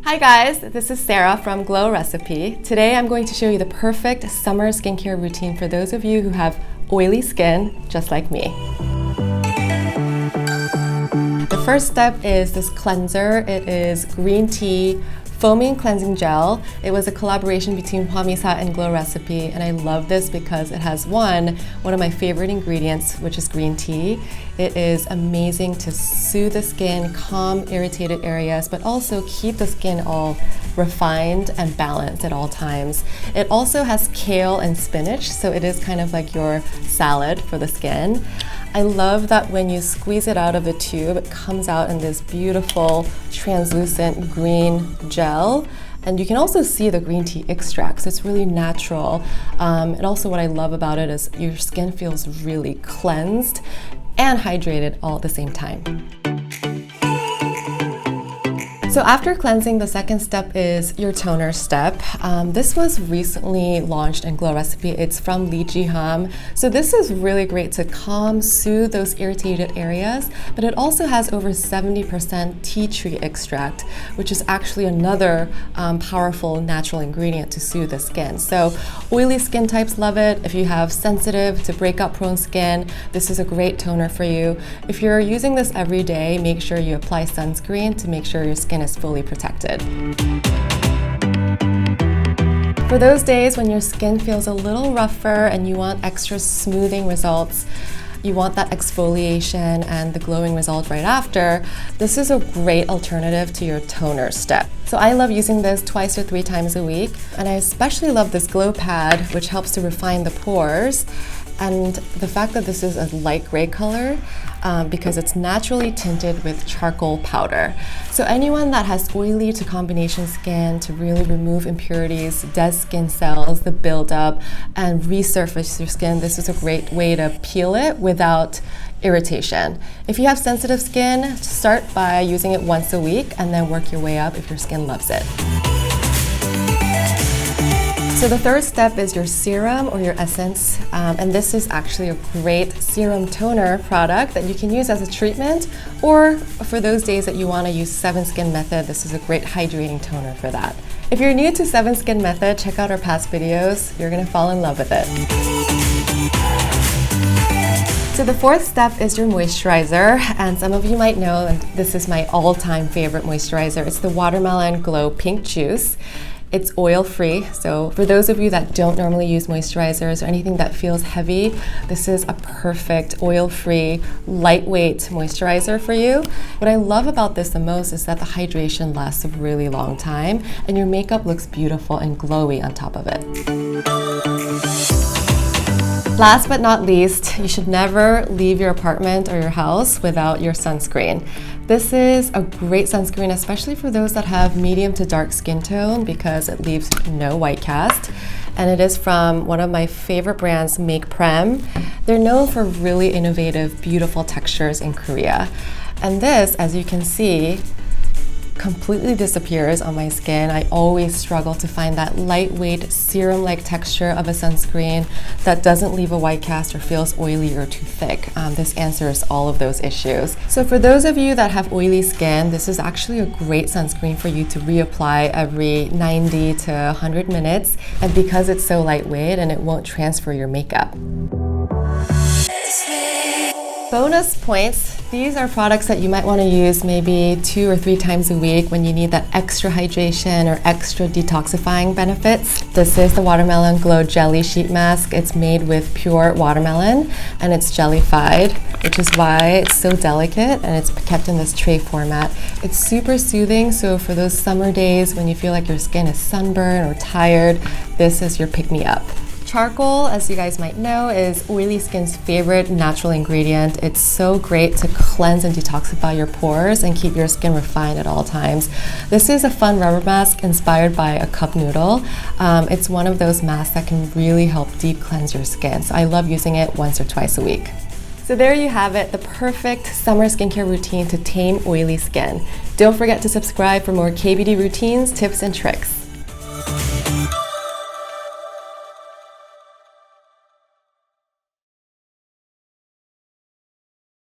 Hi guys, this is Sarah from Glow Recipe. Today I'm going to show you the perfect summer skincare routine for those of you who have oily skin, just like me. The first step is this cleanser. It is green tea foaming cleansing gel. It was a collaboration between Hwamisa and Glow Recipe, and I love this because it has one of my favorite ingredients, which is green tea. It is amazing to soothe the skin, calm irritated areas, but also keep the skin all refined and balanced at all times. It also has kale and spinach, so it is kind of like your salad for the skin. I love that when you squeeze it out of the tube, it comes out in this beautiful translucent green gel. And you can also see the green tea extract, so it's really natural. And also what I love about it is your skin feels really cleansed and hydrated all at the same time. So after cleansing, the second step is your toner step. This was recently launched in Glow Recipe. It's from Lee Ji-ham. So this is really great to calm, soothe those irritated areas, but it also has over 70% tea tree extract, which is actually another powerful natural ingredient to soothe the skin. So oily skin types love it. If you have sensitive to breakout prone skin, this is a great toner for you. If you're using this every day, make sure you apply sunscreen to make sure your skin is fully protected. For those days when your skin feels a little rougher and you want extra smoothing results, you want that exfoliation and the glowing result right after, this is a great alternative to your toner step. So I love using this twice or 3 times a week, and I especially love this glow pad, which helps to refine the pores. And the fact that this is a light gray color because it's naturally tinted with charcoal powder. So anyone that has oily to combination skin, to really remove impurities, dead skin cells, the buildup, and resurface your skin, this is a great way to peel it without irritation. If you have sensitive skin, start by using it once a week and then work your way up if your skin loves it. So the third step is your serum or your essence, and this is actually a great serum toner product that you can use as a treatment, or for those days that you want to use 7 Skin Method, this is a great hydrating toner for that. If you're new to 7 Skin Method, check out our past videos. You're going to fall in love with it. So the fourth step is your moisturizer, and some of you might know, and this is my all-time favorite moisturizer. It's the Watermelon Glow Pink Juice. It's oil-free, so for those of you that don't normally use moisturizers or anything that feels heavy, this is a perfect oil-free, lightweight moisturizer for you. What I love about this the most is that the hydration lasts a really long time and your makeup looks beautiful and glowy on top of it. Last but not least, you should never leave your apartment or your house without your sunscreen. This is a great sunscreen, especially for those that have medium to dark skin tone because it leaves no white cast. And it is from one of my favorite brands, Make Prem. They're known for really innovative, beautiful textures in Korea. And this, as you can see, completely disappears on my skin. I always struggle to find that lightweight serum-like texture of a sunscreen that doesn't leave a white cast or feels oily or too thick. This answers all of those issues. So for those of you that have oily skin, this is actually a great sunscreen for you to reapply every 90 to 100 minutes. And because it's so lightweight and it won't transfer your makeup. Bonus points. These are products that you might want to use maybe 2 or 3 times a week when you need that extra hydration or extra detoxifying benefits. This is the Watermelon Glow Jelly Sheet Mask. It's made with pure watermelon and it's jellified, which is why it's so delicate and it's kept in this tray format. It's super soothing, so for those summer days when you feel like your skin is sunburned or tired, this is your pick-me-up. Charcoal, as you guys might know, is oily skin's favorite natural ingredient. It's so great to cleanse and detoxify your pores and keep your skin refined at all times. This is a fun rubber mask inspired by a cup noodle. It's one of those masks that can really help deep cleanse your skin. So I love using it once or twice a week. So there you have it, the perfect summer skincare routine to tame oily skin. Don't forget to subscribe for more KBD routines, tips, and tricks.